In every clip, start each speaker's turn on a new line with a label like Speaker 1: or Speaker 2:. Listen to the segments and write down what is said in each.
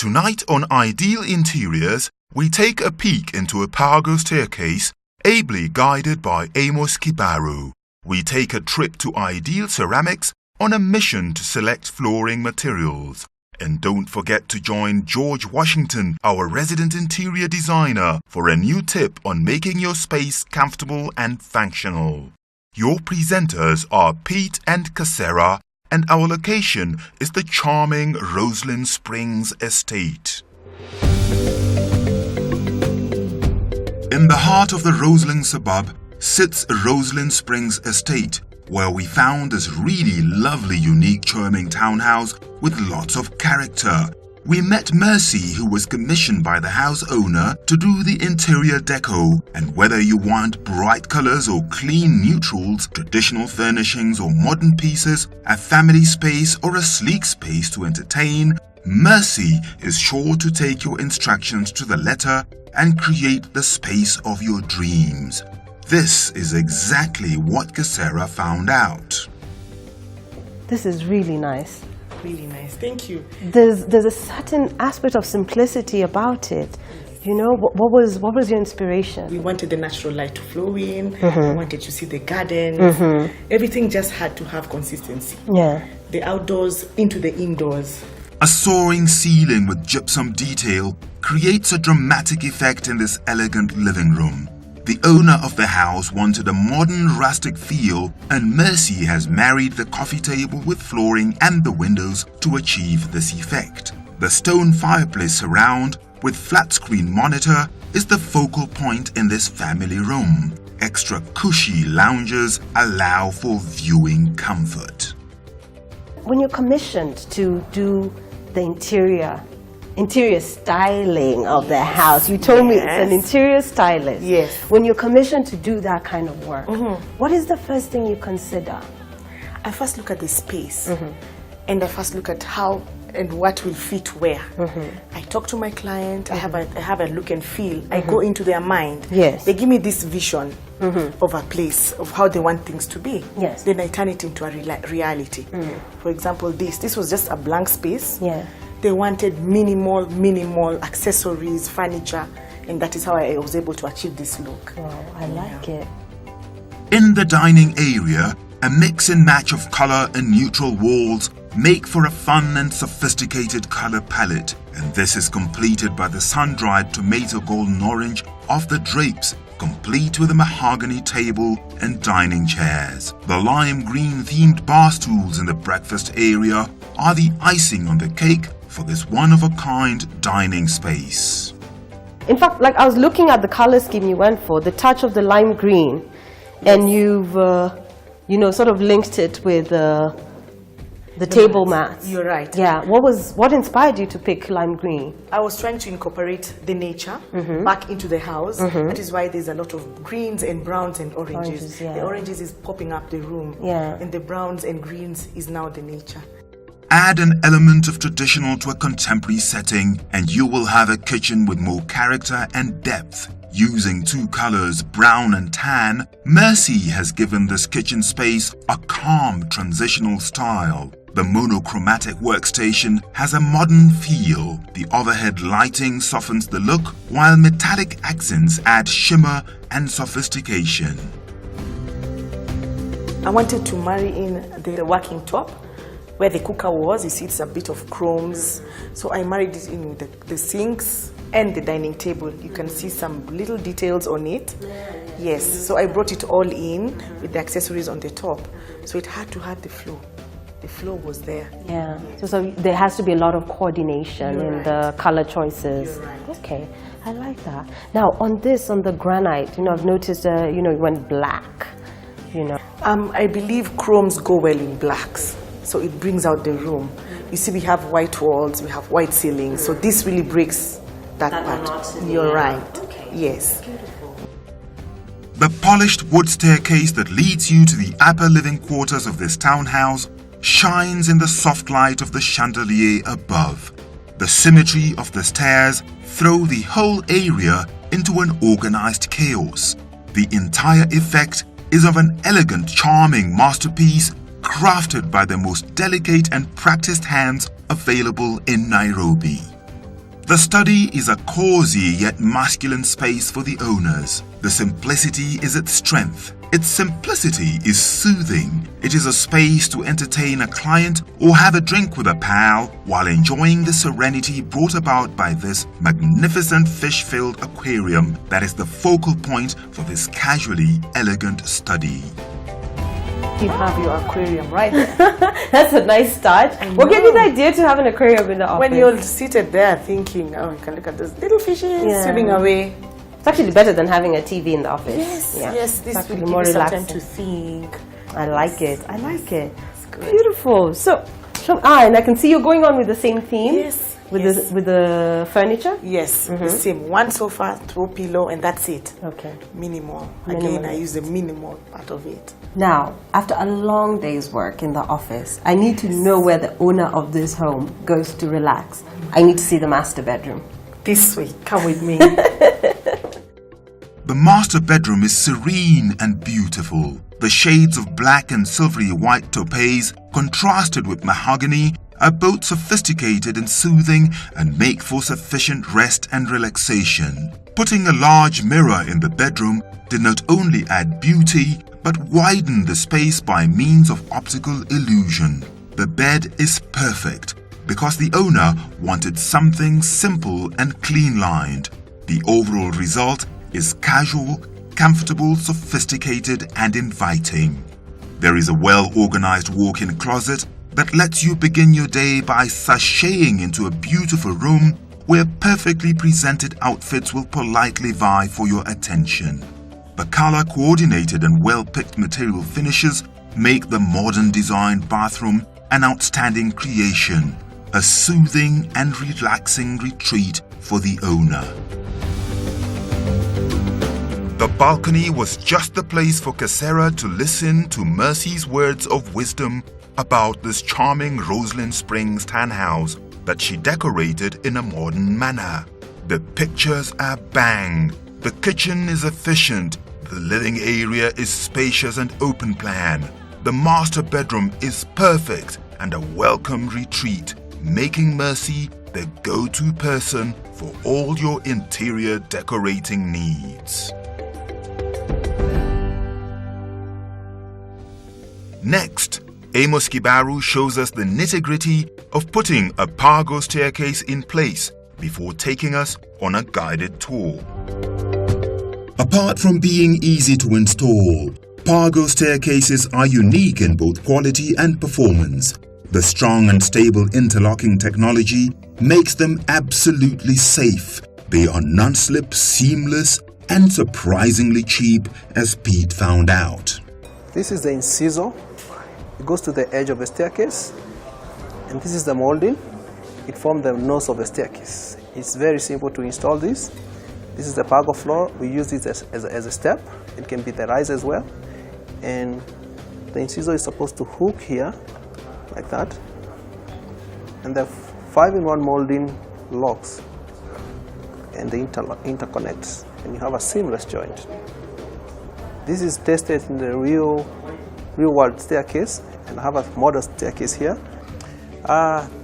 Speaker 1: Tonight on Ideal Interiors, we take a peek into a Pergo staircase, ably guided by Amos Kibaru. We take a trip to Ideal Ceramics on a mission to select flooring materials. And don't forget to join George Washington, our resident interior designer, for a new tip on making your space comfortable and functional. Your presenters are Pete and Casera, and our location is the charming Roseland Springs Estate. In the heart of the Roseland suburb sits Roseland Springs Estate, where we found this really lovely, unique, charming townhouse with lots of character. We met Mercy, who was commissioned by the house owner to do the interior deco, and whether you want bright colors or clean neutrals, traditional furnishings or modern pieces, a family space or a sleek space to entertain, Mercy is sure to take your instructions to the letter and create the space of your dreams. This is exactly what Casera found out.
Speaker 2: This is really nice.
Speaker 3: Really nice, thank you.
Speaker 2: There's a certain aspect of simplicity about it. You know, what was your inspiration?
Speaker 3: We wanted the natural light to flow in. We wanted to see the gardens. Everything just had to have consistency.
Speaker 2: Yeah.
Speaker 3: The outdoors into the indoors.
Speaker 1: A soaring ceiling with gypsum detail creates a dramatic effect in this elegant living room. The owner of the house wanted a modern rustic feel, and Mercy has married the coffee table with flooring and the windows to achieve this effect. The stone fireplace surround with flat screen monitor is the focal point in this family room. Extra cushy lounges allow for viewing comfort.
Speaker 2: When you're commissioned to do the interior styling of the house, you told me it's an interior stylist.
Speaker 3: Yes.
Speaker 2: When you're commissioned to do that kind of work, what is the first thing you consider?
Speaker 3: I first look at the space, and I first look at how and what will fit where. I talk to my client, I have a look and feel, I go into their mind.
Speaker 2: Yes.
Speaker 3: They give me this vision of a place, of how they want things to be.
Speaker 2: Yes.
Speaker 3: Then I turn it into a reality. For example, this was just a blank space.
Speaker 2: Yeah.
Speaker 3: They wanted minimal accessories, furniture, and that is how I was able to achieve this look.
Speaker 2: Wow, I like it.
Speaker 1: In the dining area, a mix and match of color and neutral walls make for a fun and sophisticated color palette, and this is completed by the sun-dried tomato golden orange of the drapes, complete with a mahogany table and dining chairs. The lime green themed bar stools in the breakfast area are the icing on the cake for this one-of-a-kind dining space.
Speaker 2: In fact, like I was looking at the color scheme you went for, the touch of the lime green, and you've, sort of linked it with the table mats.
Speaker 3: You're right.
Speaker 2: Yeah. What inspired you to pick lime green?
Speaker 3: I was trying to incorporate the nature back into the house. That is why there's a lot of greens and browns and oranges.
Speaker 2: Yeah.
Speaker 3: The oranges is popping up the room.
Speaker 2: Yeah.
Speaker 3: And the browns and greens is now the nature.
Speaker 1: Add an element of traditional to a contemporary setting, and you will have a kitchen with more character and depth. Using two colors, brown and tan, Mercy has given this kitchen space a calm transitional style. The monochromatic workstation has a modern feel. The overhead lighting softens the look, while metallic accents add shimmer and sophistication.
Speaker 3: I wanted to marry in the working top. Where the cooker was, you see it's a bit of chromes. So I married it in the sinks and the dining table. You can see some little details on it. Yes, so I brought it all in with the accessories on the top. So it had to have the flow. The flow was there.
Speaker 2: Yeah, so there has to be a lot of coordination in the color choices.
Speaker 3: You're right.
Speaker 2: Okay, I like that. Now on the granite, I've noticed, it went black,
Speaker 3: I believe chromes go well in blacks. So it brings out the room. You see, we have white walls, we have white ceilings. So this really breaks that part. You're right.
Speaker 2: Okay.
Speaker 3: Yes.
Speaker 2: Beautiful.
Speaker 1: The polished wood staircase that leads you to the upper living quarters of this townhouse shines in the soft light of the chandelier above. The symmetry of the stairs throw the whole area into an organized chaos. The entire effect is of an elegant, charming masterpiece crafted by the most delicate and practiced hands available in Nairobi. The study is a cozy yet masculine space for the owners. The simplicity is its strength. Its simplicity is soothing. It is a space to entertain a client or have a drink with a pal while enjoying the serenity brought about by this magnificent fish-filled aquarium that is the focal point for this casually elegant study.
Speaker 3: You have your aquarium right there.
Speaker 2: That's a nice start. What gave you the idea to have an aquarium in the office?
Speaker 3: When you're seated there thinking, oh, you can look at those little fishes swimming away.
Speaker 2: It's actually better than having a TV in the office.
Speaker 3: Yes, this will give
Speaker 2: more
Speaker 3: you some
Speaker 2: relaxing.
Speaker 3: time to think.
Speaker 2: I like it. Beautiful. So, and I can see you're going on with the same theme.
Speaker 3: Yes.
Speaker 2: With the furniture.
Speaker 3: Yes, the same. One sofa, throw pillow, and that's it.
Speaker 2: Okay.
Speaker 3: Minimal. Again, I use the minimal part of it.
Speaker 2: Now, after a long day's work in the office, I need to know where the owner of this home goes to relax. I need to see the master bedroom.
Speaker 3: This way, come with me.
Speaker 1: The master bedroom is serene and beautiful. The shades of black and silvery white topaz contrasted with mahogany are both sophisticated and soothing and make for sufficient rest and relaxation. Putting a large mirror in the bedroom did not only add beauty but widen the space by means of optical illusion. The bed is perfect because the owner wanted something simple and clean-lined. The overall result is casual, comfortable, sophisticated, and inviting. There is a well-organized walk-in closet that lets you begin your day by sashaying into a beautiful room where perfectly presented outfits will politely vie for your attention. The color-coordinated and well-picked material finishes make the modern designed bathroom an outstanding creation, a soothing and relaxing retreat for the owner. The balcony was just the place for Casera to listen to Mercy's words of wisdom about this charming Roseland Springs townhouse that she decorated in a modern manner. The pictures are bang, the kitchen is efficient, the living area is spacious and open plan, the master bedroom is perfect and a welcome retreat, making Mercy the go-to person for all your interior decorating needs. Next, Amos Kibaru shows us the nitty-gritty of putting a Pergo staircase in place before taking us on a guided tour. Apart from being easy to install, Pergo staircases are unique in both quality and performance. The strong and stable interlocking technology makes them absolutely safe. They are non-slip, seamless, and surprisingly cheap, as Pete found out.
Speaker 4: This is the incisor. It goes to the edge of the staircase, and this is the molding. It forms the nose of the staircase. It's very simple to install this. This is the Pergo floor. We use this as a step. It can be the rise as well. And the incisor is supposed to hook here, like that. And the 5-in-1 molding locks, and the interconnects, and you have a seamless joint. This is tested in the real world staircase, and I have a model staircase here.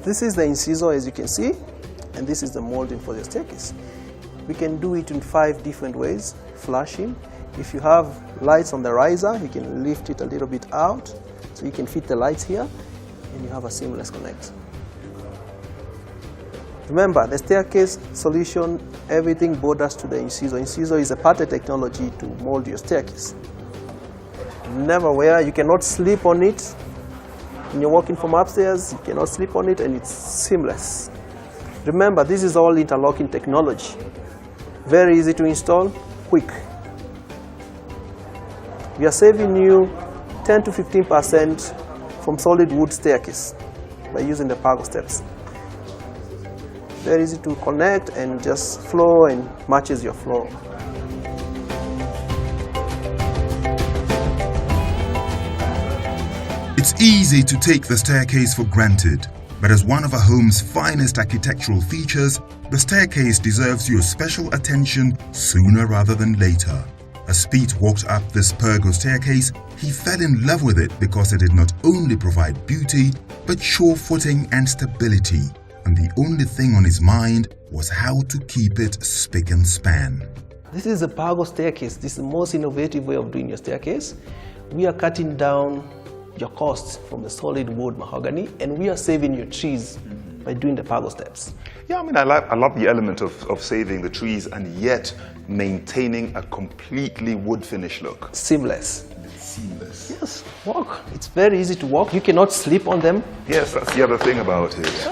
Speaker 4: This is the incisor, as you can see, and this is the molding for the staircase. We can do it in 5 different ways. Flashing. If you have lights on the riser, you can lift it a little bit out, so you can fit the lights here, and you have a seamless connect. Remember, the staircase solution, everything borders to the incisor. Incisor is a patented technology to mold your staircase. Never wear, you cannot sleep on it. When you're walking from upstairs, you cannot sleep on it, and it's seamless. Remember, this is all interlocking technology. Very easy to install, quick. We are saving you 10 to 15% from solid wood staircase by using the Pergo steps. Very easy to connect and just flow and matches your floor.
Speaker 1: It's easy to take the staircase for granted, but as one of a home's finest architectural features, the staircase deserves your special attention sooner rather than later. As Pete walked up this Pergo staircase, he fell in love with it because it did not only provide beauty, but sure footing and stability. and the only thing on his mind was how to keep it spick and span.
Speaker 4: This is a Pergo staircase. This is the most innovative way of doing your staircase. We are cutting down your costs from the solid wood mahogany, and we are saving your trees by doing the Pergo steps.
Speaker 1: Yeah, I mean, I love the element of saving the trees and yet maintaining a completely wood finish look.
Speaker 4: Seamless.
Speaker 1: Seamless.
Speaker 4: Yes, walk. It's very easy to walk. You cannot sleep on them.
Speaker 1: Yes, that's the other thing about it.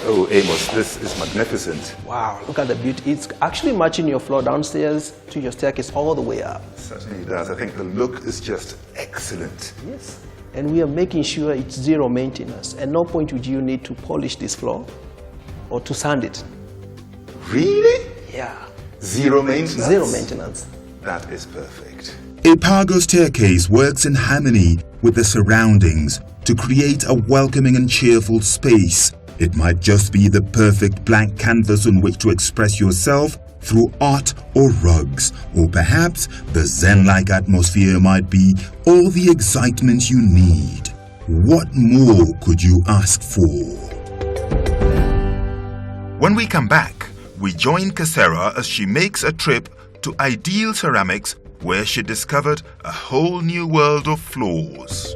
Speaker 1: Oh, Amos, this is magnificent.
Speaker 4: Wow, look at the beauty. It's actually matching your floor downstairs to your staircase all the way up.
Speaker 1: Certainly does. I think the look is just excellent.
Speaker 4: Yes. And we are making sure it's zero maintenance. At no point would you need to polish this floor or to sand it.
Speaker 1: Really?
Speaker 4: Yeah.
Speaker 1: Zero maintenance?
Speaker 4: Zero maintenance.
Speaker 1: That is perfect. A Pergo staircase works in harmony with the surroundings to create a welcoming and cheerful space. It might just be the perfect blank canvas on which to express yourself through art or rugs, or perhaps the zen-like atmosphere might be all the excitement you need. What more could you ask for? When we come back, we join Casera as she makes a trip to Ideal Ceramics, where she discovered a whole new world of floors.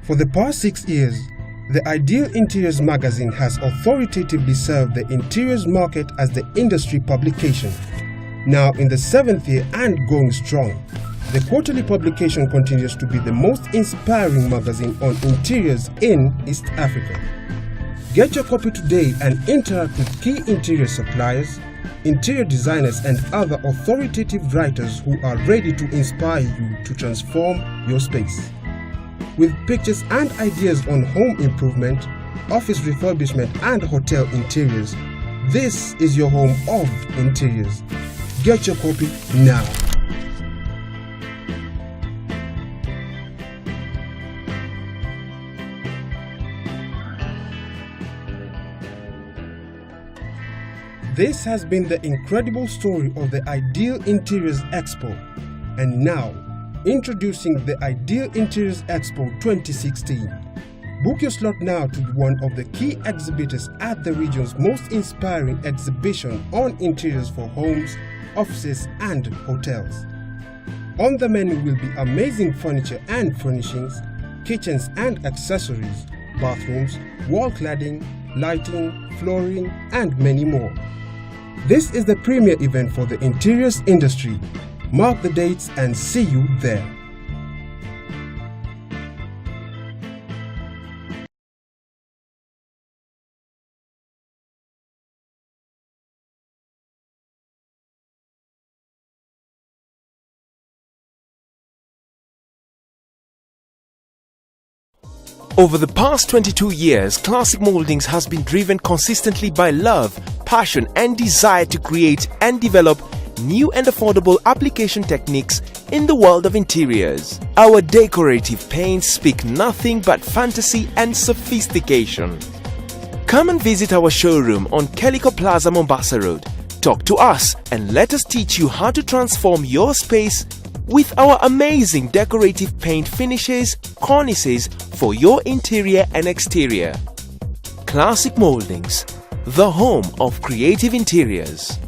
Speaker 5: For the past 6 years, the Ideal Interiors magazine has authoritatively served the interiors market as the industry publication. Now in the 7th year and going strong, the quarterly publication continues to be the most inspiring magazine on interiors in East Africa. Get your copy today and interact with key interior suppliers, interior designers and other authoritative writers who are ready to inspire you to transform your space. With pictures and ideas on home improvement, office refurbishment and hotel interiors, this is your home of interiors. Get your copy now. This has been the incredible story of the Ideal Interiors Expo, and now introducing the Ideal Interiors Expo 2016. Book your slot now to be one of the key exhibitors at the region's most inspiring exhibition on interiors for homes, offices and hotels. On the menu will be amazing furniture and furnishings, kitchens and accessories, bathrooms, wall cladding, lighting, flooring and many more. This is the premier event for the interiors industry. Mark the dates and see you there.
Speaker 6: Over the past 22 years, Classic Moldings has been driven consistently by love, passion and desire to create and develop new and affordable application techniques in the world of interiors. Our decorative paints speak nothing but fantasy and sophistication. Come and visit our showroom on Calico Plaza, Mombasa Road. Talk to us and let us teach you how to transform your space with our amazing decorative paint finishes, cornices for your interior and exterior. Classic Moldings, the home of creative interiors.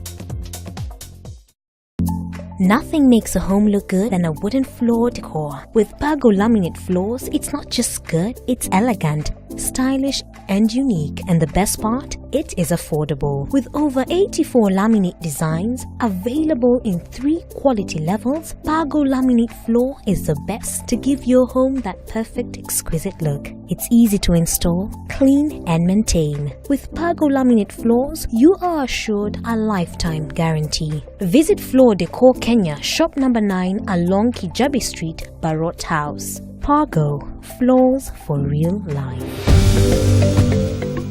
Speaker 7: Nothing makes a home look good than a wooden floor decor. With Pergo laminate floors, it's not just good, it's elegant, stylish and unique, and the best part, it is affordable. With over 84 laminate designs available in 3 quality levels, Pergo laminate floor is the best to give your home that perfect exquisite look. It's easy to install, clean and maintain. With Pergo laminate floors, you are assured a lifetime guarantee. Visit Floor Decor Kenya, shop number 9 along Kijabi Street, Barot House. Pergo, floors for real life.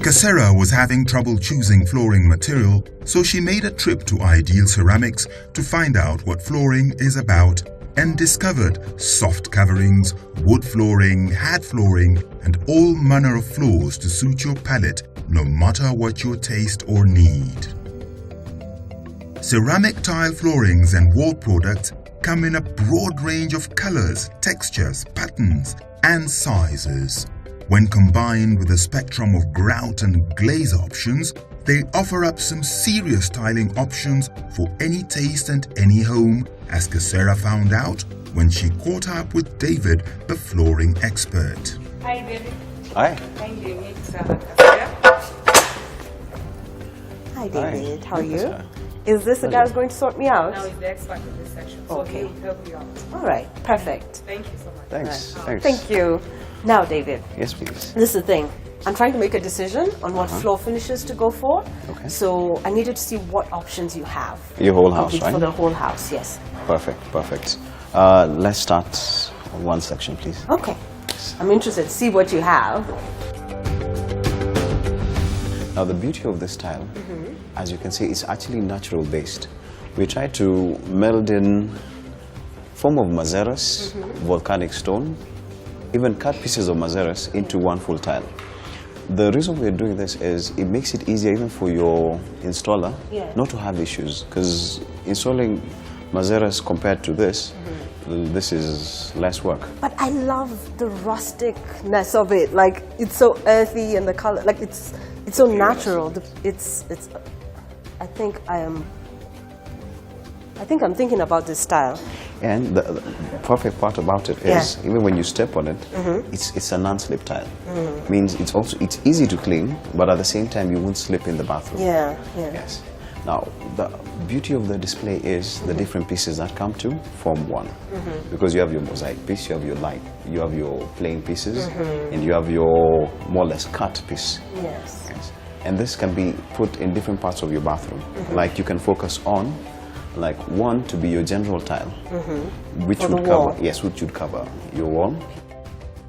Speaker 1: Casera was having trouble choosing flooring material, so she made a trip to Ideal Ceramics to find out what flooring is about and discovered soft coverings, wood flooring, hard flooring and all manner of floors to suit your palate no matter what your taste or need. Ceramic tile floorings and wall products come in a broad range of colors, textures, patterns and sizes. When combined with a spectrum of grout and glaze options, they offer up some serious styling options for any taste and any home, as Casera found out when she caught up with David, the flooring expert.
Speaker 3: Hi, David.
Speaker 8: Hi.
Speaker 3: Hi, David. Casera.
Speaker 2: Hi, David. How are you?
Speaker 8: Casera.
Speaker 2: Is this the guy who's going to sort me out?
Speaker 3: Now he's the expert in this section, so
Speaker 2: Okay.
Speaker 3: he'll help you out.
Speaker 2: All right, perfect.
Speaker 3: Thank you so much.
Speaker 8: Thanks. Thanks.
Speaker 2: Thank you. Now, David,
Speaker 8: Yes, please.
Speaker 2: this is the thing. I'm trying to make a decision on what floor finishes to go for.
Speaker 8: Okay.
Speaker 2: So I needed to see what options you have.
Speaker 8: Your whole house,
Speaker 2: Complete
Speaker 8: right?
Speaker 2: For the whole house, yes.
Speaker 8: Perfect. Perfect. Let's start on one section, please.
Speaker 2: Okay. I'm interested to see what you have.
Speaker 8: Now, the beauty of this tile, as you can see, it's actually natural based. We try to meld in form of mazeras, volcanic stone, even cut pieces of mazeras into one full tile. The reason we're doing this is it makes it easier even for your installer not to have issues, because installing mazeras compared to this, this is less work.
Speaker 2: But I love the rusticness of it. Like, it's so earthy and the color, like it's so natural. I think I'm thinking about this style.
Speaker 8: And the perfect part about it is, even when you step on it, it's a non-slip tile. Means it's easy to clean, but at the same time you won't slip in the bathroom.
Speaker 2: Yeah.
Speaker 8: Yes. Now, the beauty of the display is the different pieces that come to form one. Because you have your mosaic piece, you have your light, you have your plain pieces, and you have your more or less cut piece.
Speaker 2: Yes.
Speaker 8: And this can be put in different parts of your bathroom. Like you can focus on, like one to be your general tile, which would cover, which would cover your wall.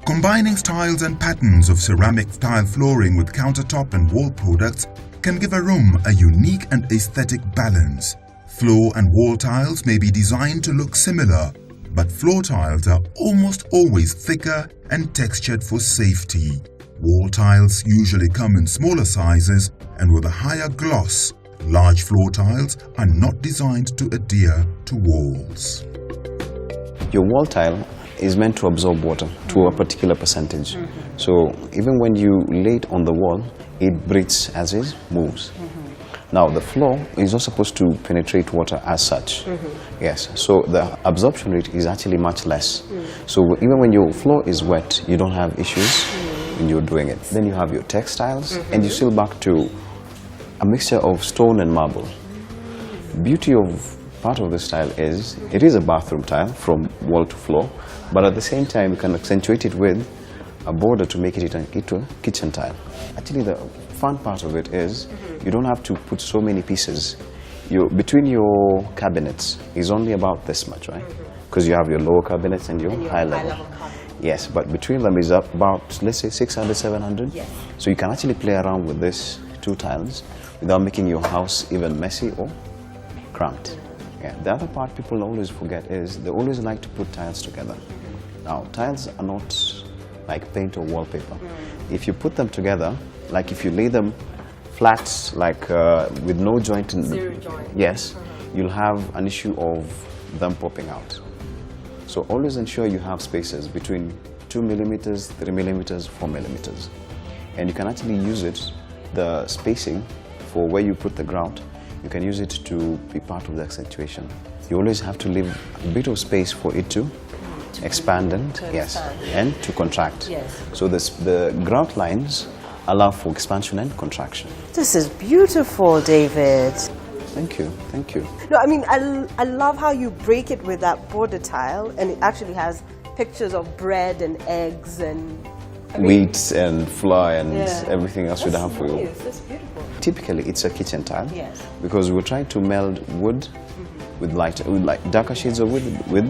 Speaker 1: Combining styles and patterns of ceramic tile flooring with countertop and wall products can give a room a unique and aesthetic balance. Floor and wall tiles may be designed to look similar, but floor tiles are almost always thicker and textured for safety. Wall tiles usually come in smaller sizes and with a higher gloss. Large floor tiles are not designed to adhere to walls.
Speaker 8: Your wall tile is meant to absorb water to a particular percentage. So even when you lay it on the wall, it breathes as it moves. Now the floor is not supposed to penetrate water as such. Yes, so the absorption rate is actually much less. So even when your floor is wet, you don't have issues when you're doing it. Then you have your textiles, and you still back to a mixture of stone and marble. Beauty of part of this tile is, it is a bathroom tile from wall to floor, but at the same time you can accentuate it with a border to make it into a kitchen tile. Actually, the fun part of it is you don't have to put so many pieces. Between your cabinets is only about this much, right? Because you have your lower cabinets and your high level. Yes, but between them is about, let's say, 600, 700. Yes. So you can actually play around with this two tiles without making your house even messy or cramped. Yeah. The other part people always forget is they always like to put tiles together. Now, tiles are not like paint or wallpaper. If you put them together, like if you lay them flat, like with no joint in them, yes, you'll have an issue of them popping out. So always ensure you have spaces between 2 millimeters, 3 millimeters, 4 millimeters. And you can actually use it, the spacing for where you put the grout, you can use it to be part of the accentuation. You always have to leave a bit of space for it to expand and and to contract. Yes. So the grout lines allow for expansion and contraction.
Speaker 2: This is beautiful, David.
Speaker 8: Thank you, thank you.
Speaker 2: No, I mean, I love how you break it with that border tile, and it actually has pictures of bread and eggs and
Speaker 8: wheat and flour and everything else you'd have for you.
Speaker 2: That's beautiful.
Speaker 8: Typically, it's a kitchen tile because we're trying to meld wood with darker shades of wood with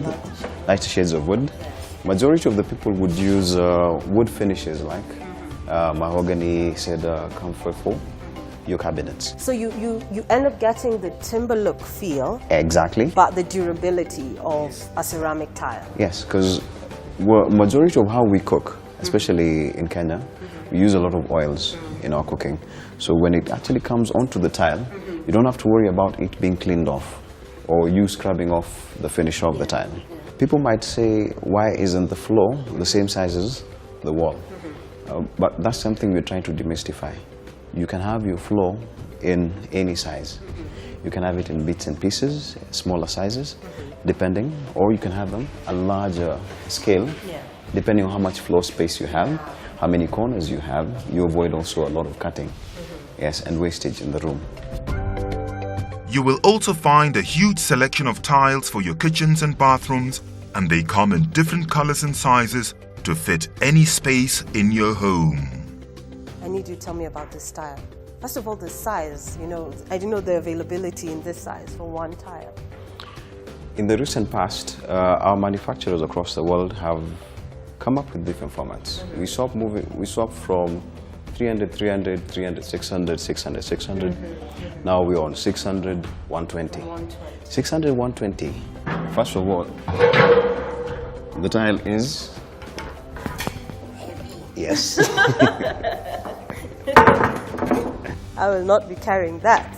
Speaker 8: lighter shades of wood. Majority of the people would use wood finishes like mahogany, cedar, comfort for your cabinets.
Speaker 2: So you end up getting the timber look feel.
Speaker 8: Exactly.
Speaker 2: But the durability of a ceramic tile.
Speaker 8: Yes, because majority of how we cook, especially in Kenya, we use a lot of oils in our cooking. So when it actually comes onto the tile, you don't have to worry about it being cleaned off or you scrubbing off the finish of the tile. People might say, why isn't the floor the same size as the wall? But that's something we're trying to demystify. You can have your floor in any size. You can have it in bits and pieces, smaller sizes, depending, or you can have them a larger scale, depending on how much floor space you have, how many corners you have. You avoid also a lot of cutting, yes, and wastage in the room.
Speaker 1: You will also find a huge selection of tiles for your kitchens and bathrooms, and they come in different colors and sizes to fit any space in your home.
Speaker 2: I need you to tell me about this tile. First of all, the size, you know, I didn't know the availability in this size for one tile.
Speaker 8: In the recent past, our manufacturers across the world have come up with different formats. We swapped from 300, 300, 300, 600, 600, 600. Now we're on 600, 120. 600, 120. First of all, the tile is... Yes.
Speaker 2: I will not be carrying that.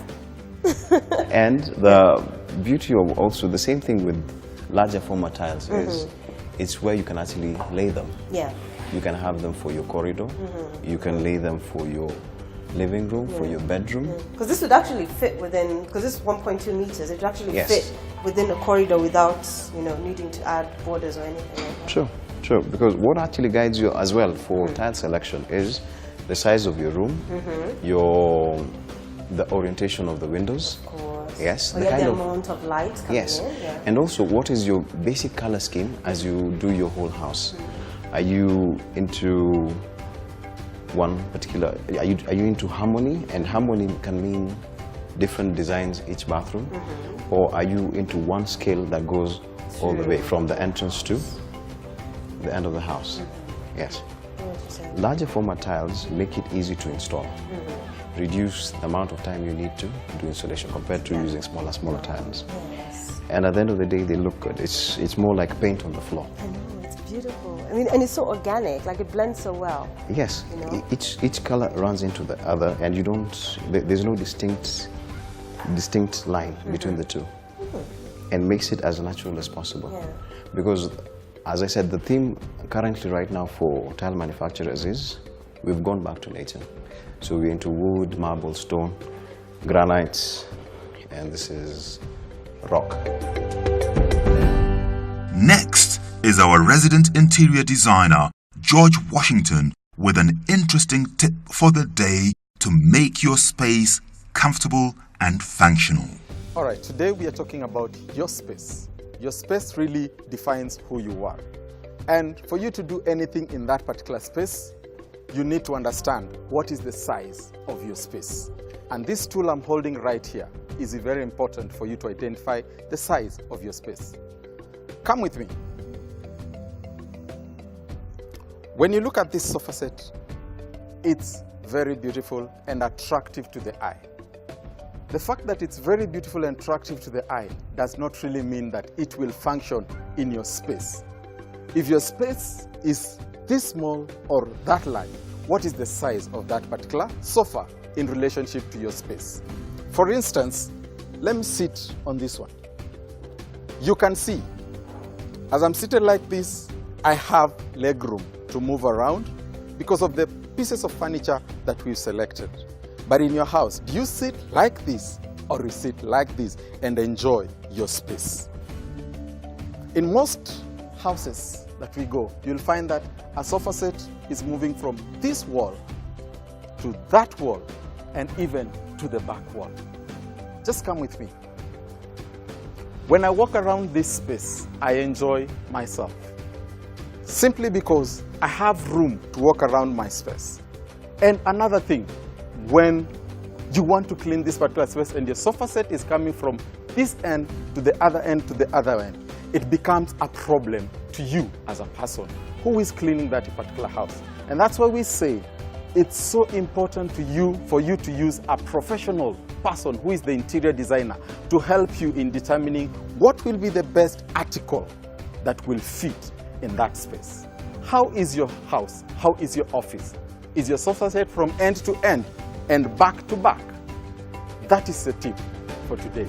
Speaker 8: And the beauty of also the same thing with larger format tiles is it's where you can actually lay them.
Speaker 2: Yeah.
Speaker 8: You can have them for your corridor. You can lay them for your living room, for your bedroom.
Speaker 2: Because this would actually fit within, because this is 1.2 meters, it would actually
Speaker 8: Yes.
Speaker 2: fit within a corridor without, you know, needing to add borders or anything like that.
Speaker 8: Sure, sure. Because what actually guides you as well for tile selection is the size of your room, the orientation of the windows.
Speaker 2: Of course.
Speaker 8: Yes,
Speaker 2: Or the amount of light coming
Speaker 8: yes,
Speaker 2: in. Yeah.
Speaker 8: and also what is your basic color scheme as you do your whole house? Are you into one particular? Are you into harmony? And harmony can mean different designs each bathroom, or are you into one scale that goes all the way from the entrance to the end of the house? Yes. Larger format tiles make it easy to install. Reduce the amount of time you need to do installation compared to using smaller tiles.
Speaker 2: Yes.
Speaker 8: And at the end of the day, they look good. It's more like paint on the floor.
Speaker 2: I know, it's beautiful. I mean, and it's so organic, like it blends so well.
Speaker 8: Yes,
Speaker 2: You know?
Speaker 8: each color runs into the other, and you don't. There's no distinct line between the two, and makes it as natural as possible.
Speaker 2: Yeah.
Speaker 8: Because, as I said, the theme currently right now for tile manufacturers is we've gone back to nature. So we're into wood, marble, stone, granites, and this is rock.
Speaker 1: Next is our resident interior designer, George Washington, with an interesting tip for the day to make your space comfortable and functional.
Speaker 9: All right, today we are talking about your space. Your space really defines who you are. And for you to do anything in that particular space, you need to understand what is the size of your space. And this tool I'm holding right here is very important for you to identify the size of your space. Come with me. When you look at this sofa set, it's very beautiful and attractive to the eye. The fact that it's very beautiful and attractive to the eye does not really mean that it will function in your space. If your space is this small or that large, what is the size of that particular sofa in relationship to your space? For instance, let me sit on this one. You can see, as I'm seated like this, I have leg room to move around because of the pieces of furniture that we've selected. But in your house, do you sit like this or you sit like this and enjoy your space? In most houses that we go, you'll find that a sofa set is moving from this wall to that wall and even to the back wall. Just come with me. When I walk around this space, I enjoy myself. Simply because I have room to walk around my space. And another thing, when you want to clean this particular space and your sofa set is coming from this end to the other end to the other end, it becomes a problem to you as a person who is cleaning that particular house. And that's why we say it's so important for you to use a professional person who is the interior designer to help you in determining what will be the best article that will fit in that space. How is your house? How is your office? Is your sofa set from end to end and back to back? That is the tip for today.